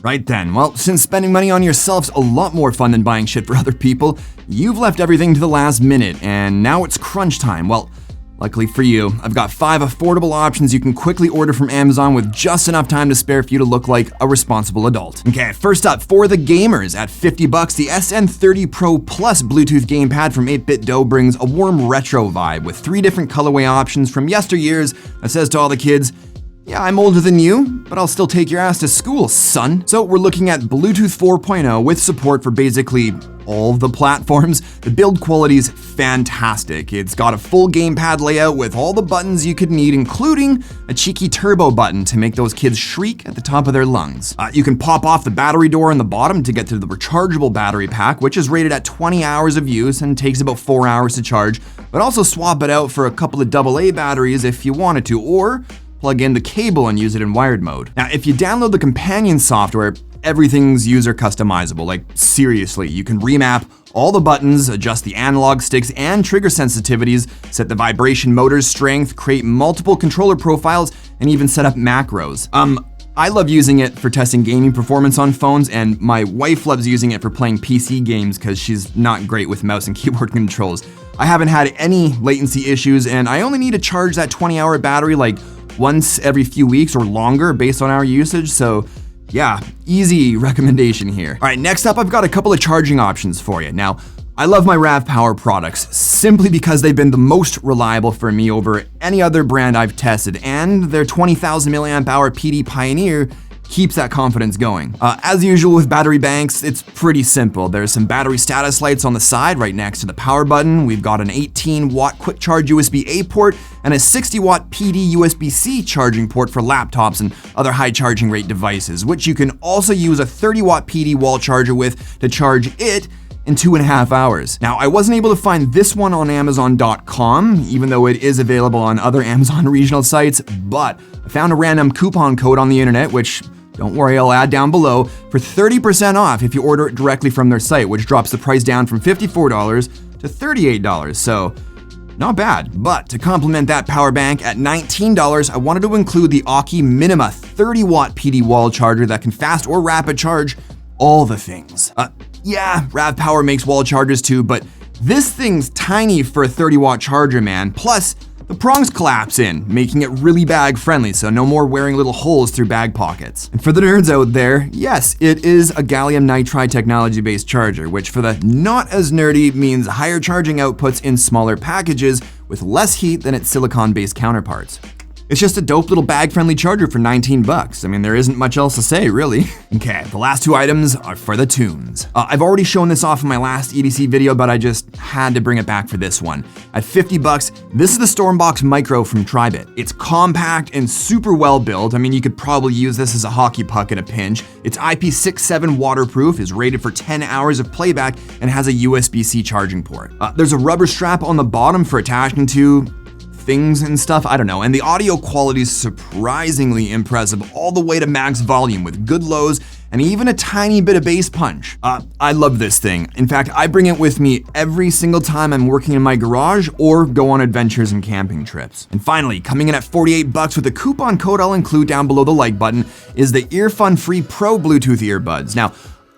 Right then, well, since spending money on yourself's a lot more fun than buying shit for other people, you've left everything to the last minute, and now it's crunch time. Well, luckily for you, I've got 5 affordable options you can quickly order from Amazon with just enough time to spare for you to look like a responsible adult. Okay, first up, for the gamers, at $50, the SN30 Pro Plus Bluetooth Gamepad from 8BitDo brings a warm retro vibe with 3 different colorway options from yesteryears that says to all the kids, yeah, I'm older than you, but I'll still take your ass to school, son. So we're looking at Bluetooth 4.0 with support for basically all the platforms. The build quality's fantastic. It's got a full gamepad layout with all the buttons you could need, including a cheeky turbo button to make those kids shriek at the top of their lungs. You can pop off the battery door on the bottom to get to the rechargeable battery pack, which is rated at 20 hours of use and takes about 4 hours to charge, but also swap it out for a couple of AA batteries if you wanted to, or plug in the cable and use it in wired mode. Now, if you download the companion software, everything's user customizable. Like, seriously, you can remap all the buttons, adjust the analog sticks and trigger sensitivities, set the vibration motor's strength, create multiple controller profiles, and even set up macros. I love using it for testing gaming performance on phones, and my wife loves using it for playing PC games because she's not great with mouse and keyboard controls. I haven't had any latency issues, and I only need to charge that 20-hour battery like once every few weeks or longer based on our usage, so yeah, easy recommendation here. All right, next up, I've got a couple of charging options for you. Now, I love my RAVPower products simply because they've been the most reliable for me over any other brand I've tested, and their 20,000 milliamp hour PD Pioneer keeps that confidence going. As usual with battery banks, it's pretty simple. There's some battery status lights on the side right next to the power button. We've got an 18-watt quick charge USB-A port and a 60-watt PD USB-C charging port for laptops and other high charging rate devices, which you can also use a 30-watt PD wall charger with to charge it in 2.5 hours. Now, I wasn't able to find this one on Amazon.com, even though it is available on other Amazon regional sites, but I found a random coupon code on the internet, which, don't worry, I'll add down below, for 30% off if you order it directly from their site, which drops the price down from $54 to $38, so not bad. But to complement that power bank at $19, I wanted to include the Aukey Minima 30-watt PD wall charger that can fast or rapid charge all the things. Yeah, RAVPower makes wall chargers too, but this thing's tiny for a 30-watt charger, man. Plus, the prongs collapse in, making it really bag friendly, so no more wearing little holes through bag pockets. And for the nerds out there, yes, it is a gallium nitride technology-based charger, which for the not as nerdy means higher charging outputs in smaller packages with less heat than its silicon-based counterparts. It's just a dope little bag-friendly charger for $19. I mean, there isn't much else to say, really. Okay, the last 2 items are for the tunes. I've already shown this off in my last EDC video, but I just had to bring it back for this one. At $50, this is the Stormbox Micro from Tribit. It's compact and super well built. I mean, you could probably use this as a hockey puck in a pinch. It's IP67 waterproof, is rated for 10 hours of playback, and has a USB-C charging port. There's a rubber strap on the bottom for attaching to things and stuff, I don't know, and the audio quality is surprisingly impressive all the way to max volume with good lows and even a tiny bit of bass punch. I love this thing. In fact, I bring it with me every single time I'm working in my garage or go on adventures and camping trips. And finally, coming in at $48 with a coupon code I'll include down below the like button is the Earfun Free Pro Bluetooth earbuds. Now,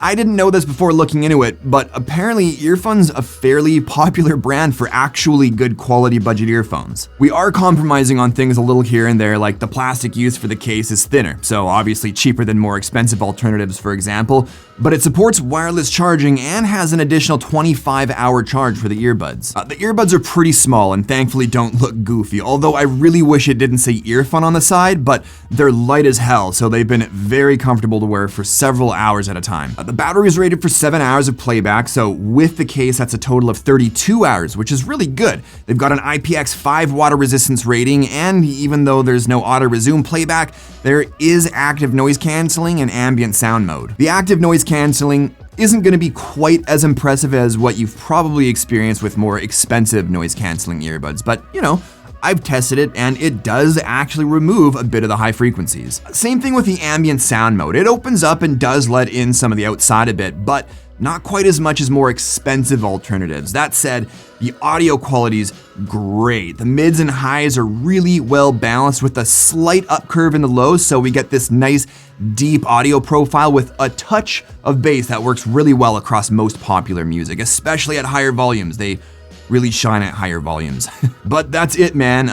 I didn't know this before looking into it, but apparently Earfun's a fairly popular brand for actually good quality budget earphones. We are compromising on things a little here and there, like the plastic used for the case is thinner, so obviously cheaper than more expensive alternatives, for example, but it supports wireless charging and has an additional 25-hour charge for the earbuds. The earbuds are pretty small and thankfully don't look goofy, although I really wish it didn't say Earfun on the side, but they're light as hell, so they've been very comfortable to wear for several hours at a time. The battery is rated for 7 hours of playback, so with the case, that's a total of 32 hours, which is really good. They've got an IPX5 water resistance rating, and even though there's no auto-resume playback, there is active noise canceling and ambient sound mode. The active noise canceling isn't going to be quite as impressive as what you've probably experienced with more expensive noise canceling earbuds, but you know, I've tested it and it does actually remove a bit of the high frequencies. Same thing with the ambient sound mode. It opens up and does let in some of the outside a bit, but not quite as much as more expensive alternatives. That said, the audio quality's great. The mids and highs are really well balanced with a slight up curve in the lows, so we get this nice deep audio profile with a touch of bass that works really well across most popular music, especially at higher volumes. They really shine at higher volumes. But that's it, man.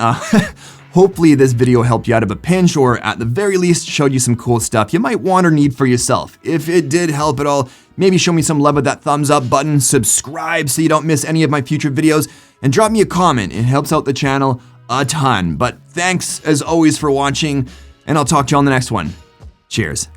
Hopefully this video helped you out of a pinch, or at the very least showed you some cool stuff you might want or need for yourself. If it did help at all, maybe show me some love with that thumbs up button, subscribe so you don't miss any of my future videos, and drop me a comment. It helps out the channel a ton. But thanks as always for watching, and I'll talk to you on the next one. Cheers.